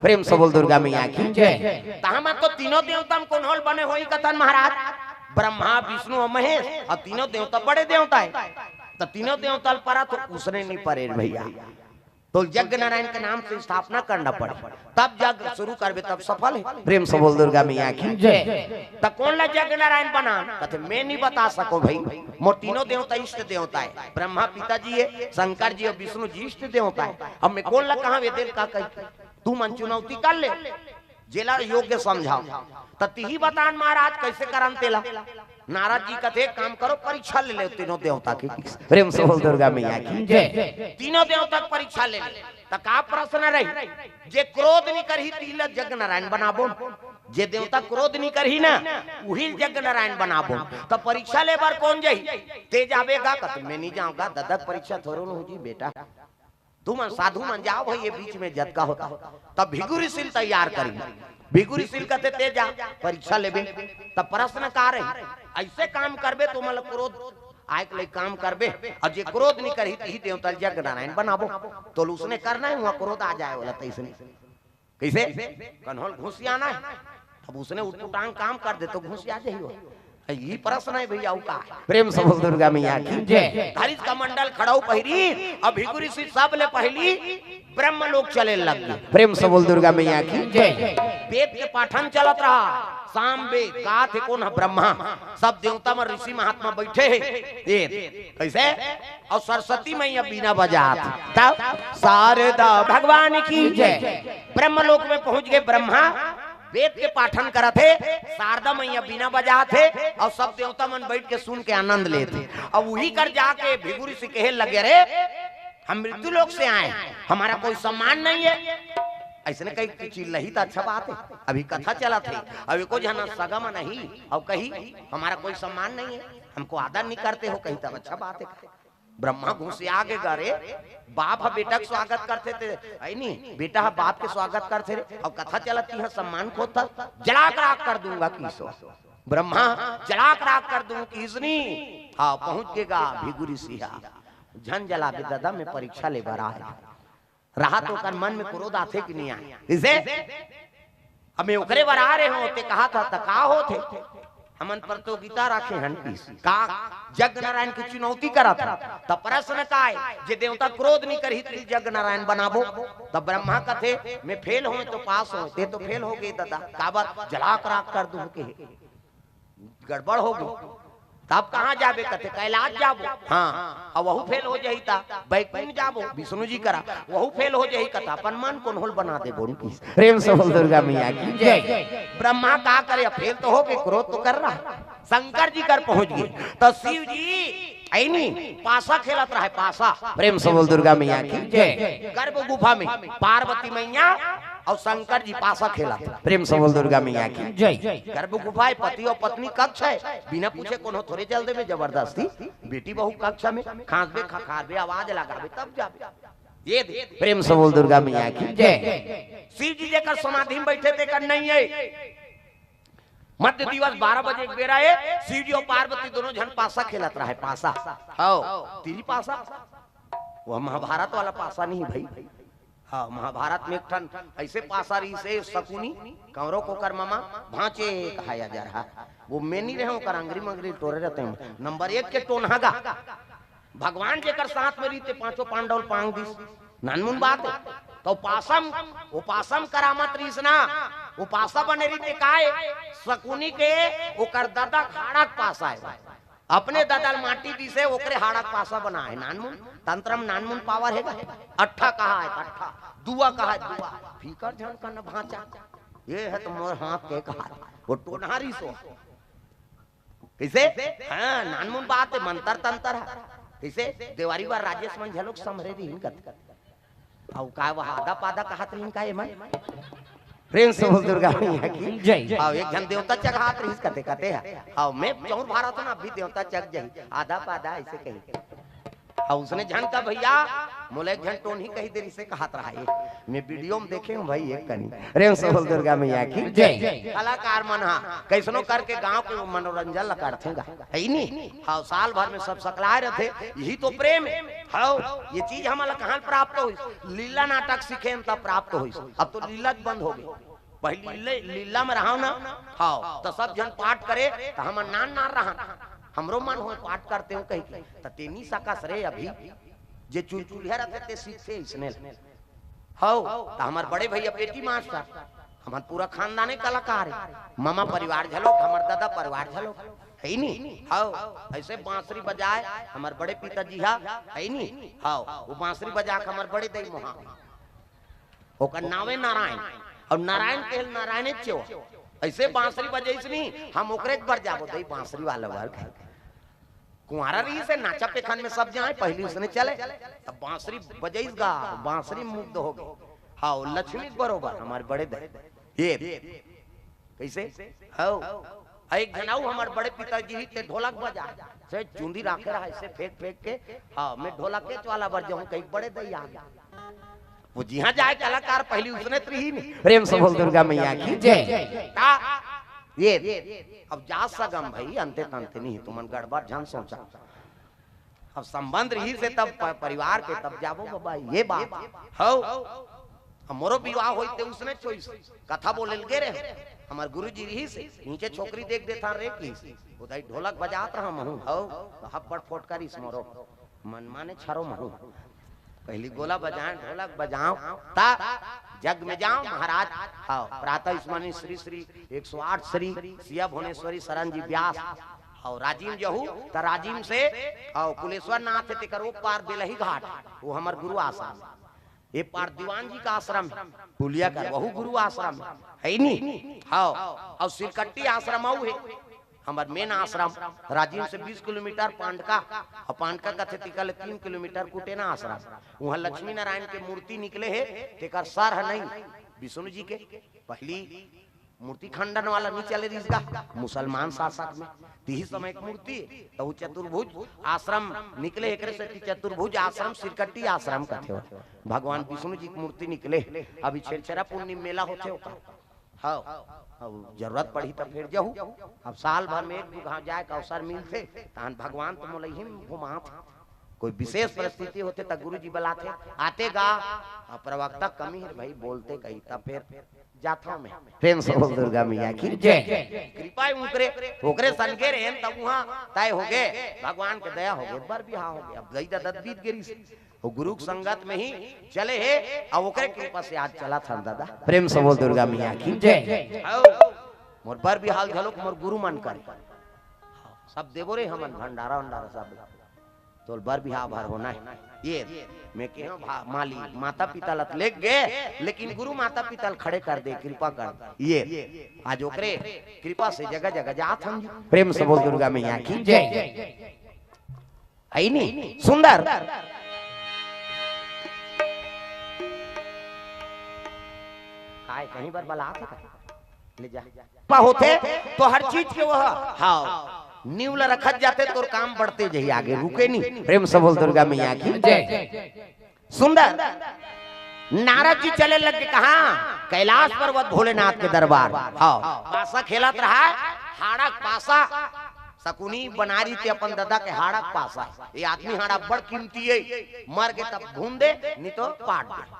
प्रेम से बोल दुर्गा मैया की जय। तहमत तो तीनों देवता में कौन बने हो कथन महाराज, ब्रह्मा विष्णु और महेश, और तीनों देवता बड़े देवता है, तो तीनों देवता परा तो उसने नहीं परे भैया, तो यज्ञ नारायण के नाम से स्थापना करना पड़े, तब यज्ञ शुरू करबे तब सफल है। प्रेम से बोल दुर्गा मैया की जय। तो कौन ला यज्ञ नारायण बना, कहते मैं नहीं बता सको भाई, मोर तीनों देवता इष्ट देवता है, ब्रह्मा पिताजी है, शंकर जी और विष्णु जी इष्ट देवता है। अब मैं कौन ला कहा वेदेल का कही, तू मन चुनौती कर ले, जेला योग्य समझाओ, तही बतान महाराज कैसे करन तेला। नारद जी कहते काम करो परीक्षा ले ले तीनों देवता की। प्रेम से बोल दुर्गा मैया की जय। तीनों देवता की परीक्षा ले ले, तो का प्रश्न रही, जे क्रोध नहीं करही तिला यज्ञ नारायण बनाबो, जे देवता क्रोध नहीं करही ना वही यज्ञ नारायण बनाबो। तो परीक्षा ले बार कौन जाई, तेज आवेगा, कहते मैं नहीं जाऊंगा, दादा परीक्षा थोड़ो न हो जी बेटा, तुम साधु मन जाओ भाई, ये बीच में जद का होता। तब भिगु ऋषि तैयार करी, भिगु ऋषि कहते ते जा परीक्षा लेबे, तब प्रश्न का रही, ऐसे काम करबे तो मतलब क्रोध आय के लिए काम करबे, और जे क्रोध नहीं करही तही देवता यज्ञ नारायण बनाबो, तो उसने करना है वहां क्रोध आ जाए वाला, तैसे कैसे कन्हौल घुसियाना है, अब उसने उठटांग काम कर दे तो घुसिया जाइयो, यही प्रश्न है भैया का। प्रेम से बोल दुर्गा मैया की जय। हरित का मंडल खड़ाऊ पहरी, अब भिगु ऋषि सब ले पहली ब्रह्म लोक चले लग गए। प्रेम से बोल दुर्गा मैया की जय। वेद के पाठन चलत रहा, शाम वेद का थे कौन है ब्रह्मा, सब देवता में ऋषि महात्मा बैठे हैं कैसे, और सरस्वती मैया बीना बजात, तब शारदा भगवान की जय। ब्रह्म लोक में पहुंच गए ब्रह्मा, वेद के पाठन करत थे, शारदा मैया बीना बजा थे, और सब देवता मन बैठ के सुन के आनंद लेते। अब वही कर जाके भिगु ऋषि कहे लगे, रे हम मृत्यु लोक से आए, हमारा कोई सम्मान नहीं है, ऐसे ने कही चिल्ला ही तो अच्छा बात है, अभी कथा चला थे, अभी को जना सगम नहीं, और कही हमारा कोई सम्मान नहीं है, हमको आदर नहीं करते हो, कही तब अच्छा बात है। ब्रह्मा घुसे आगे गरे, बाप बेटा का स्वागत करते थे, आई नहीं बेटा बाप के स्वागत करते थे, और कथा चलती है सम्मान खोता, जलाक राख कर दूंगा किसो, ब्रह्मा जलाक राख कर दूंगा किसनी, हाँ पहुंच गेगा भिगु ऋषि झन जला के दादा में परीक्षा ले बरा है, रहा तो कर मन में क्रोध आते कि नहीं आए, इसे अब मैं उकरे बरा रहे हो, ते कहा था तका होते हमन प्रतियोगिता रखे हन का यज्ञ नारायण की चुनौती करा था, तब प्रश्न का है, जे देवता क्रोध नहीं करही तो यज्ञ नारायण बनाबो, तब ब्रह्मा कथे मैं फेल हो तो पास हो, ते तो फेल हो गई दादा, काबर जलाक राख कर दूं के गड़बड़ हो गई, तब कहाँ जाबे, कथे कैलाश जाबो, हाँ अब वहू फेल हो जाही ता बैकुंठ जाबो, विष्णु जी करा वहू फेल हो जाही, कथा अपन मन कौन होल बना दे बोल की। प्रेम से बोल दुर्गा मैया की जय। ब्रह्मा का करे, फेल तो हो गए, क्रोध तो कर रहा, शंकर जी कर पहुंच गए, तो शिव जी ऐनी पासा खेलत रहा है, पासा। प्रेम से बोल दुर्गा मैया की जय। गर्भ गुफा में पार्वती मैया और शंकर जी पासा खेला, प्रेम से बोल दुर्गा मैया की जय। गर्भ गुफा है, पति और पत्नी कक्ष है, बिना पूछे कोनो थोड़े चल देवे जबरदस्ती, बेटी बहू कक्ष में खांसबे खखारबे आवाज लगाबे तब जाबे, ये दे। प्रेम से बोल दुर्गा मैया की जय। शिव जी जेकर समाधि में बैठे थे कर नहीं है, मध्य दिवस 12 बजे एक बेरा है, शिव जी और पार्वती दोनों जन पासा खेलत रहा है, पासा हो तीरी पासा, वो महाभारत वाला पासा नहीं भाई, हाँ महाभारत में एक ठन ऐसे पासा रही से शकुनी कौरव को कर मामा भांचे कहाया जा रहा, वो मैं नहीं रहे कर अंगरी मंगरी टोरे रहते हैं, नंबर 1 के टोनहागा भगवान जेकर साथ में रहते पांचों पांडव पांग दिस नानमुन बात है, तो उपासम करामत रीस ना, उपासा बने रीते काय शकुनी के ओकर दादा खाड़क पासा है, अपने दादा माटी दी से ओकरे हाड़क पासा बना है, नानमुन तंत्रम नानमुन पावर है, अट्ठा कहा है अट्ठा, दुआ कहा है दुआ, फीकर झन का न भांचा, ये है तो मोर हाथ के कहा, वो टोनहारी सो कैसे, हाँ नानमुन बात है, मंतर तंत्र है कैसे, देवारी बार राजेश मन झलोक समरे दी हिनकत, औ काय वह आधा पादा कहत रही का मन। प्रेम से बोल दुर्गा मैया की जय। आओ एक जन देवता चक हाथ रही कहते कहते हैं, आओ मैं चौर भारत ना अभी देवता चक जाई आधा पादा ऐसे कही, और उसने झन का भैया मोले झन टोन ही कही देरी से कहत रहा है मैं वीडियो में देखे हूं भाई एक कनी प्रेम से बोल दुर्गा मैया की जय। कलाकार मन हा कैसनो करके गांव के मनोरंजन ला करथेगा है नी। हां साल भर में सब सकलाए रहते यही तो प्रेम है। हां ये चीज हमला कहां प्राप्त होई लीला नाटक सीखे तब प्राप्त होई। अब तो लीला बंद हो गई पहले लीला में रहा ना। हां तो सब जन पाठ करे तो हम नान ना रहा हमरो मन हो पाठ करते हो कहीं तो तेनी सकस रे अभी जे चुलचुलिया रहते ते सीखते इसने हो तो हमार बड़े भैया बेटी मास्टर हमार पूरा खानदानी कलाकार है। मामा परिवार झलो हमार दादा परिवार झलो है नी। हो ऐसे बांसुरी बजाए हमार बड़े पिताजी हा है नी। हो वो बांसुरी बजा के हमार बड़े दई मोहा ओकर नावे नारायण और नारायण के नारायण चो ऐसे बांसुरी बजाइस नहीं हम ओकरे पर जाबो दई बांसुरी वाला वर्ग कुंवारा रही से नाचा पेखान में सब जाए पहली उसने चले तब बांसुरी बजाइस गा बांसुरी मुग्ध हो गई। हाँ लक्ष्मी बरोबर हमारे बड़े ये कैसे हो एक जनाऊ हमारे बड़े पिताजी ही ते ढोलक बजा से चुंदी राखे रहा ऐसे फेंक फेंक के। हाँ मैं ढोलक के वाला बर जाऊं कहीं बड़े दई आ वो जहाँ जाए कलाकार पहली उसने ही नहीं। प्रेम से बोल दुर्गा मैया की जय। ये अब जा सगम भाई अंते तंते नहीं तुमन गड़बड़ झन सोचा अब संबंध रही से तब परिवार के तब जाबो बाबा ये बात हो मोरो विवाह होते उसने चोइस कथा बोले गे रे हमार गुरुजी रही से नीचे छोकरी देख देता रे की उधर ढोलक बजात रहा महू हो हप्पड़ फोट कर इस मोरो मन माने छरो महू पहली गोला बजाएं ढोलक बजाओ ता जग में जाओ महाराज। हाँ प्रातः स्मरण श्री श्री 108 श्री सिया भुवनेश्वरी शरण जी व्यास और राजीव जहू त राजीव से और कुलेश्वर नाथ ते करो पार बेलही घाट वो हमार गुरु आश्रम ये पार दीवान जी का आश्रम पुलिया का वहु गुरु आश्रम है नी। हाँ और सिरकट्टी आश्रम है हमार मेन आश्रम राजीव से 20 किलोमीटर पांडका और पांडका का तिकल 3 किलोमीटर कुटेना आश्रम वहाँ लक्ष्मी नारायण के मूर्ति निकले है तेकर सर है नहीं विष्णु जी के पहली मूर्ति खंडन वाला नहीं चले इसका मुसलमान शासक में तीही समय एक मूर्ति तो वो चतुर्भुज आश्रम निकले एक से चतुर्भुज आश्रम सिरकट्टी आश्रम का थे भगवान विष्णु जी की मूर्ति निकले अभी छेरछेरा पूर्णिमा मेला होते होता। हाँ जरूरत पड़ी तो फिर जाऊ अब साल भर में एक गाँव जाए का अवसर मिलते तहन भगवान तो मोलही घुमा कोई विशेष परिस्थिति होते तब गुरु जी बुलाते आते गा प्रवक्ता कमी है भाई बोलते कही तब फिर जाता मैं प्रेम से बोल दुर्गा मैया की जय। कृपा ओकरे संगे रहे तब वहाँ तय हो गए भगवान के दया हो गए बर बिहार हो गए अब गई दत्त बीत गिरी वो गुरु संगत में ही चले है और ओकरे कृपा से आज चला था दादा। प्रेम से बोल दुर्गा मैया की जय। मोर बर बिहाल झलोक मोर गुरु मन करे सब देवो रे हमन भंडारा भंडारा सब तो बर बिहार भर होना है ये मैं कह माली माता पिता लत ले गए लेकिन गुरु माता पिता खड़े कर दे कृपा कर ये आज ओकरे कृपा से जगह जगह जात हम। प्रेम से बोल दुर्गा मैया की जय। आई नी सुंदर कहीं बार बला ले जा होते तो हर चीज के वह हाँ न्यूला रखत जाते तो काम बढ़ते जाइए आगे रुके नहीं। प्रेम से बोल दुर्गा मैया की जय। सुंदर नारद जी चले लगे कहा कैलाश पर्वत भोलेनाथ के दरबार। हाँ पासा खेलत रहा हाड़क पासा शकुनी बना रही थी अपन दादा के हाड़क पासा ये आदमी हाड़ा बड़ कीमती है मर के तब घूम दे नहीं तो पाट दे।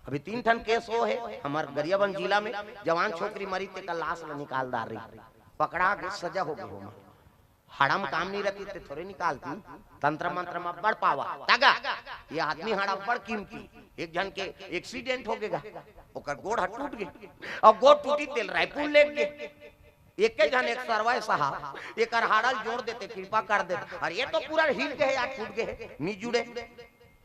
अभी 3 ठन केस हो है हमारे गरियाबंद जिला में जवान छोकरी मरी ते का लाश निकाल दार रही पकड़ा के सजा हो गई हाड़म काम नहीं रहती ते थोड़े निकालती तंत्र मंत्र में बड़ पावा तागा ये आदमी हाड़ा बड़ कीमती एक जन के एक्सीडेंट हो गएगा ओकर गोड़ टूट गए और गोड़ टूटी तेल रायपुर ले गए एक जन एक सरवाए साहब एक हाड़ल जोड़ देते कृपा कर देते और ये तो पूरा हिल गए या टूट गए नहीं जुड़े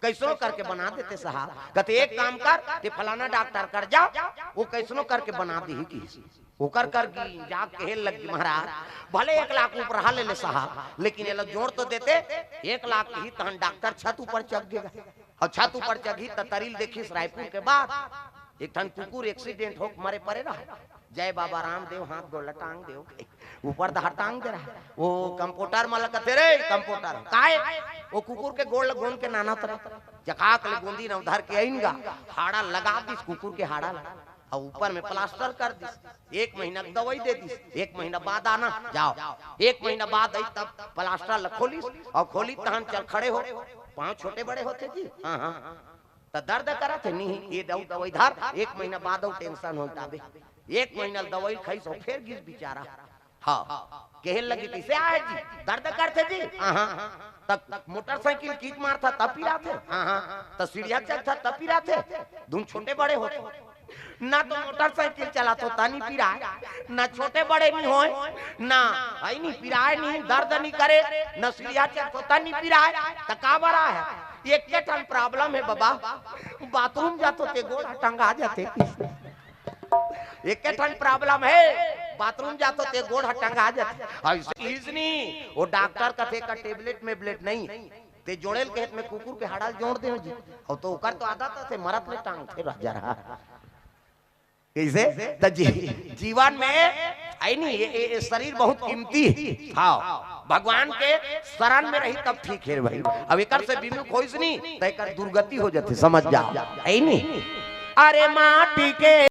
कैसनो करके बना देते साहब कहते एक काम कर ते फलाना डॉक्टर कर जा वो कैसनो करके बना दी की ओकर कर जा कहे लग महाराज भले 1 लाख ऊपर ले साहब लेकिन ये लोग जोड़ तो देते 1 लाख ही तहन डॉक्टर छत ऊपर चढ़ गएगा और छत ऊपर चढ़ी तो तरील देखी रायपुर के बाद एक ठन कुकुर एक्सीडेंट हो मरे पड़े रहा, जय बाबा रामदेव हाथ गोला टांग देव ऊपर दहा टांग दे रहा। वो कंप्यूटर माला कहते रे कंप्यूटर काहे वो कुकुर के गोल गोन के नाना तरह जकाक ले गोंदी न उधर के आइनगा हाड़ा लगा दिस कुकुर के हाड़ा और ऊपर में प्लास्टर कर दिस, 1 महीना दवाई दे दिस, 1 महीना बाद आना जाओ, 1 महीना बाद आई तब प्लास्टर खोलिस और खोली तहन चल खड़े हो, पांव छोटे बड़े होते जी। हाँ हाँ तो दर्द करा थे नहीं ये दवाई धार, 1 महीना बाद टेंशन होता बे, 1 महीना दवाई खाई सो फिर गिस बेचारा। हाँ कहने लगी कैसे आए जी दर्द करते जी। हाँ तब मोटरसाइकिल कीक मारता तब पी रहा थे। हाँ तब सीढ़िया चढ़ता तब पी रहा थे, धुन छोटे बड़े होते ना तो मोटरसाइकिल चला तो तानी पी रहा है ना छोटे बड़े नहीं हो ना आई नहीं पी रहा है, नहीं दर्द नहीं करे ना सीढ़िया चढ़ता तानी पी रहा है तो का बड़ा है ये क्या टन प्रॉब्लम है बाबा, बाथरूम जातो ते गोड़ा टंगा जाते, एक ठन प्रॉब्लम है बाथरूम जातो ते गोड़ टंगा जाते इजनी वो डॉक्टर का थे का टेबलेट में ब्लेड नहीं ते जोड़ेल कहत में कुकुर के हाड़ाल जोड़ दे जी और तो ओकर तो आदत थे मरत में टांग थे रह जा रहा कैसे त जीवन में आई नहीं ये शरीर बहुत कीमती है। हाँ भगवान के शरण में रही तब ठीक है भाई, अब एकर से विमुख होइस नहीं त एकर दुर्गति हो जाती समझ जा आई नहीं। अरे माटी के